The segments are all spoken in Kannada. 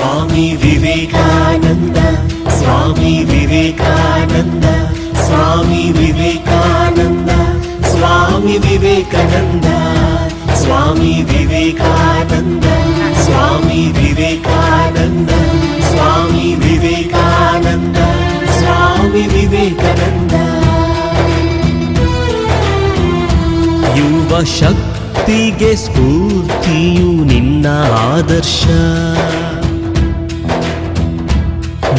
ಸ್ವಾಮಿ ವಿವೇಕಾನಂದ ಸ್ವಾಮಿ ವಿವೇಕಾನಂದ ಸ್ವಾಮಿ ವಿವೇಕಾನಂದ ಸ್ವಾಮಿ ವಿವೇಕಾನಂದ ಸ್ವಾಮಿ ವಿವೇಕಾನಂದ ಸ್ವಾಮಿ ವಿವೇಕಾನಂದ ಸ್ವಾಮಿ ವಿವೇಕಾನಂದ ಸ್ವಾಮಿ ವಿವೇಕಾನಂದ. ಯುವ ಶಕ್ತಿಗೆ ಸ್ಫೂರ್ತಿಯು ನಿನ್ನ ಆದರ್ಶ,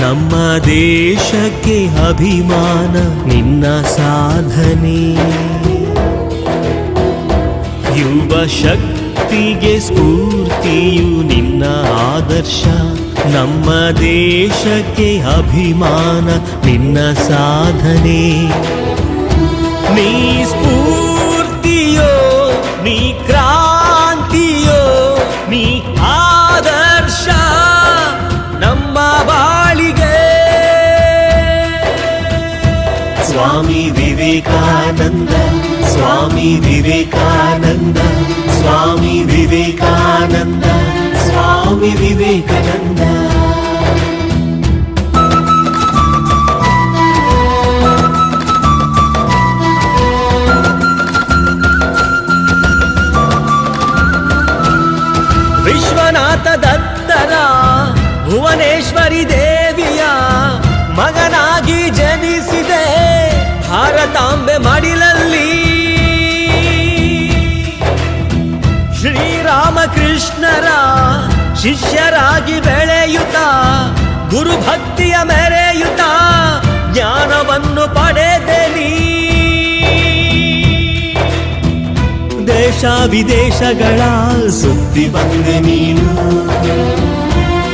ನಮ್ಮ ದೇಶಕ್ಕೆ ಅಭಿಮಾನ ನಿನ್ನ ಸಾಧನೆ. ಯುವ ಶಕ್ತಿಗೆ ಸ್ಫೂರ್ತಿಯು ನಿನ್ನ ಆದರ್ಶ, ನಮ್ಮ ದೇಶಕ್ಕೆ ಅಭಿಮಾನ ನಿನ್ನ ಸಾಧನೆ. ನೀ ಸ್ಫೂರ್ತಿಯೋ, ನೀ ಕ್ರಾಂತಿಯೋ, ನೀ ಆದರ್ಶ ನಮ್ಮ ಬಾಳಿಗೆ. ಸ್ವಾಮಿ ವಿವೇಕಾನಂದ ಸ್ವಾಮಿ ವಿವೇಕಾನಂದ ಸ್ವಾಮಿ ವಿವೇಕಾನಂದ ಸ್ವಾಮಿ ವಿವೇಕಾನಂದ. ವಿಶ್ವನಾಥ ದತ್ತರ ಭುವನೇಶ್ವರಿ ದೇವಿಯ ಮಗನಾಗಿ ಜನಿಸಿದೆ ಭಾರತಾಂಬೆ ಮಡಿಲಲ್ಲಿ. ಶ್ರೀರಾಮಕೃಷ್ಣರ ಶಿಷ್ಯರಾಗಿ ಬೆಳೆಯುತ್ತಾ ಗುರುಭಕ್ತಿಯ ಮೆರೆಯುತ್ತಾ ಜ್ಞಾನವನ್ನು ಪಡೆದೆ ನೀ. ದೇಶ ವಿದೇಶಗಳ ಸುದ್ದಿ ಬಂದೆ ನೀನು,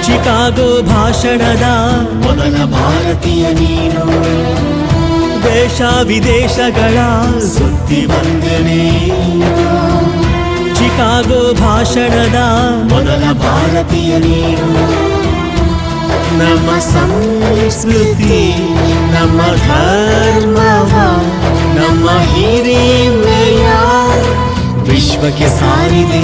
ಚಿಕಾಗೋ ಭಾಷಣದ ಮೊದಲ ಭಾರತೀಯ ನೀನು. ದೇಶ ವಿದೇಶಗಳ ಸುದ್ದಿ ಬಂದೆ ನೀನು, ಚಿಕಾಗೋ ಭಾಷಣದ ಮೊದಲ ಭಾರತೀಯ ನೀನು. ನಮ್ಮ ಸಂಸ್ಕೃತಿ ನಮ್ಮ ಧರ್ಮವ ನಮ್ಮ ಹಿರಿಮೆಯ ವಿಶ್ವಕ್ಕೆ ಸಾರಿದೆ.